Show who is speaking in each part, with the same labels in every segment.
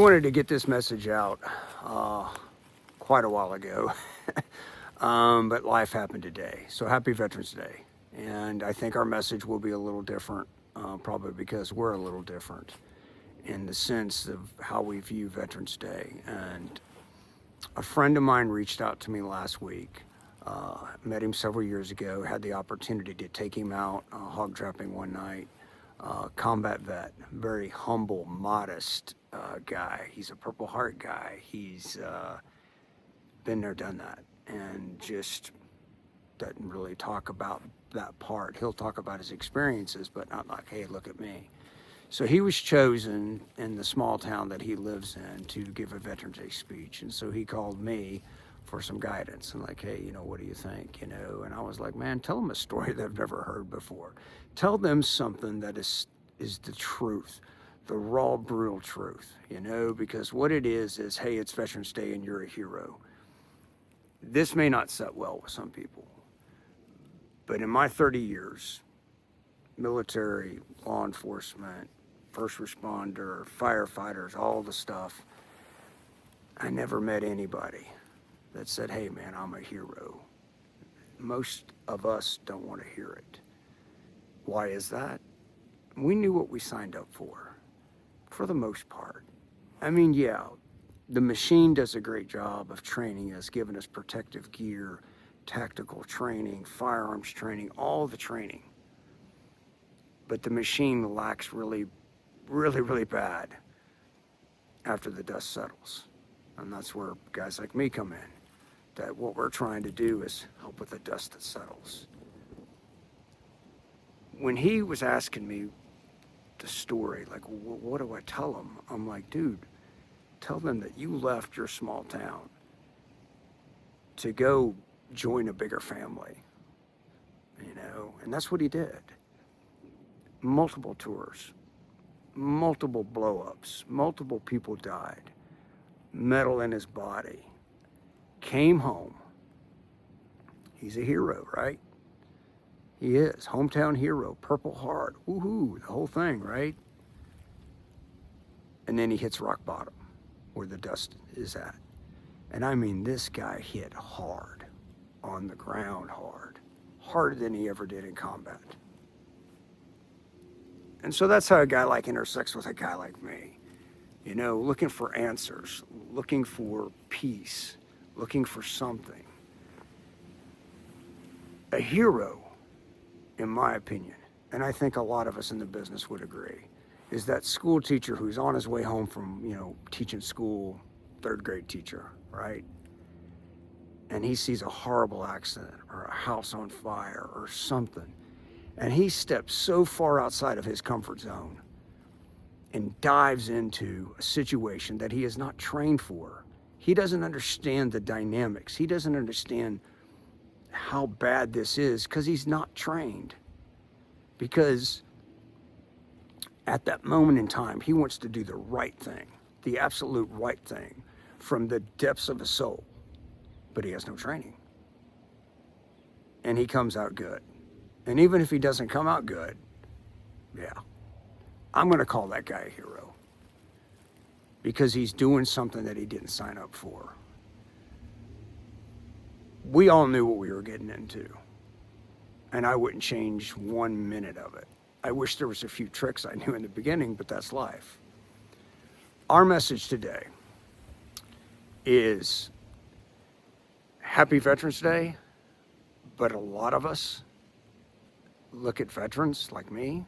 Speaker 1: wanted to get this message out quite a while ago, but life happened today. So happy Veterans Day. And I think our message will be a little different, probably because we're a little different in the sense of how we view Veterans Day. And a friend of mine reached out to me last week. Met him several years ago, had the opportunity to take him out hog trapping one night. Combat vet, very humble, modest guy. He's a Purple Heart guy. He's been there, done that, and just doesn't really talk about that part. He'll talk about his experiences, but not like, hey, look at me. So he was chosen in the small town that he lives in to give a Veterans Day speech. And so he called me for some guidance and like, hey, what do you think? And I was like, man, tell them a story they've never heard before. Tell them something that is the truth, the raw, brutal truth, because what it is, hey, it's Veterans Day and you're a hero. This may not set well with some people, but in my 30 years, military, law enforcement, first responder, firefighters, all the stuff, I never met anybody that said, hey man, I'm a hero. Most of us don't want to hear it. Why is that? We knew what we signed up for the most part. I mean, yeah, the machine does a great job of training us, giving us protective gear, tactical training, firearms training, all the training. But the machine lacks really, really, really bad after the dust settles. And that's where guys like me come in. That what we're trying to do is help with the dust that settles. When he was asking me the story, like, what do I tell him? I'm like, dude, tell them that you left your small town to go join a bigger family, and that's what he did. Multiple tours, multiple blow-ups, multiple people died, metal in his body, came home. He's a hero, right? He is. Hometown hero, Purple Heart, woohoo, the whole thing, right? And then he hits rock bottom, where the dust is at. And I mean, this guy hit hard, on the ground hard, harder than he ever did in combat. And so that's how a guy like intersects with a guy like me, looking for answers, looking for peace, looking for something. A hero, in my opinion, and I think a lot of us in the business would agree, is that school teacher who's on his way home from, teaching school, third grade teacher, right? And he sees a horrible accident or a house on fire or something. And he steps so far outside of his comfort zone and dives into a situation that he is not trained for. He doesn't understand the dynamics. He doesn't understand how bad this is because he's not trained. Because at that moment in time, he wants to do the right thing, the absolute right thing from the depths of his soul, but he has no training. And he comes out good. And even if he doesn't come out good, yeah, I'm going to call that guy a hero because he's doing something that he didn't sign up for. We all knew what we were getting into, and I wouldn't change 1 minute of it. I wish there was a few tricks I knew in the beginning, but that's life. Our message today is happy Veterans Day, but a lot of us look at veterans like me.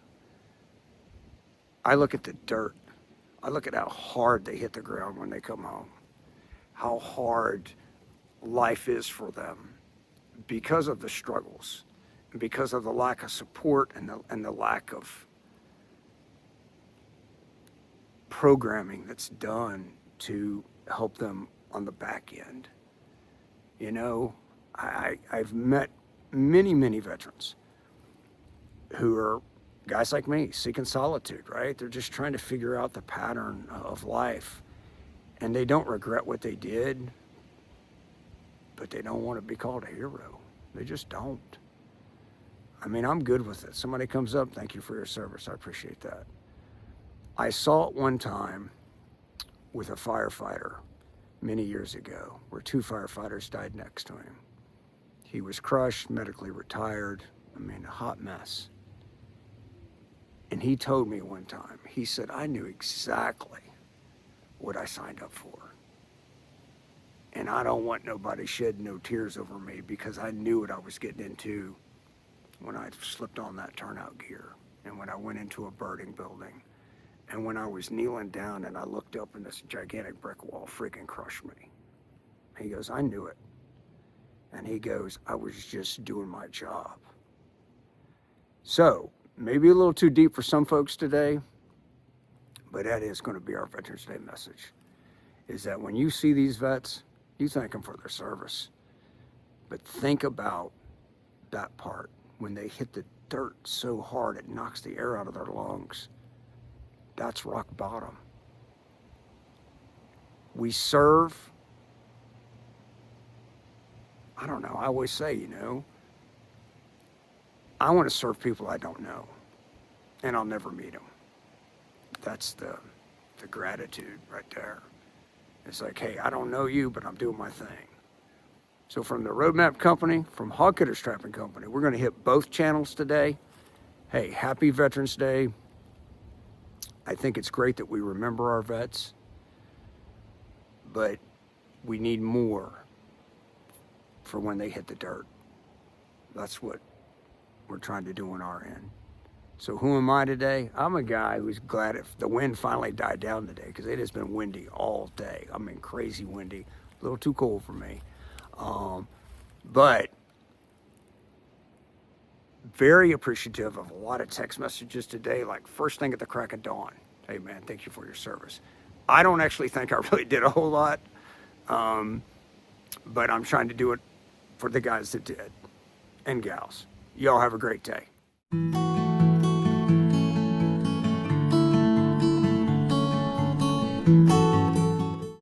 Speaker 1: I look at the dirt. I look at how hard they hit the ground when they come home, how hard life is for them because of the struggles, and because of the lack of support and the lack of programming that's done to help them on the back end. I've met many, many veterans who are guys like me, seeking solitude, right? They're just trying to figure out the pattern of life. And they don't regret what they did, but they don't want to be called a hero. They just don't. I mean, I'm good with it. Somebody comes up, thank you for your service. I appreciate that. I saw it one time with a firefighter many years ago, where 2 firefighters died next to him. He was crushed, medically retired. I mean, a hot mess. And he told me one time, he said, I knew exactly what I signed up for. And I don't want nobody shedding no tears over me, because I knew what I was getting into when I slipped on that turnout gear, and when I went into a burning building, and when I was kneeling down and I looked up and this gigantic brick wall freaking crushed me. He goes, I knew it. And he goes, I was just doing my job. So, maybe a little too deep for some folks today, but that is going to be our Veterans Day message, is that when you see these vets, you thank them for their service. But think about that part, when they hit the dirt so hard it knocks the air out of their lungs. That's rock bottom. We serve, I don't know, I always say, I want to serve people I don't know, and I'll never meet them. That's the gratitude right there. It's like, hey, I don't know you, but I'm doing my thing. So from the Roadmap Company, from Hog Kidder Strapping Company, we're going to hit both channels today. Hey, happy Veterans Day. I think it's great that we remember our vets, but we need more for when they hit the dirt. That's what we're trying to do on our end. So who am I today? I'm a guy who's glad if the wind finally died down today, because it has been windy all day. I mean, crazy windy, a little too cold for me. But very appreciative of a lot of text messages today, like first thing at the crack of dawn. Hey man, thank you for your service. I don't actually think I really did a whole lot, but I'm trying to do it for the guys that did, and gals. Y'all have a great day.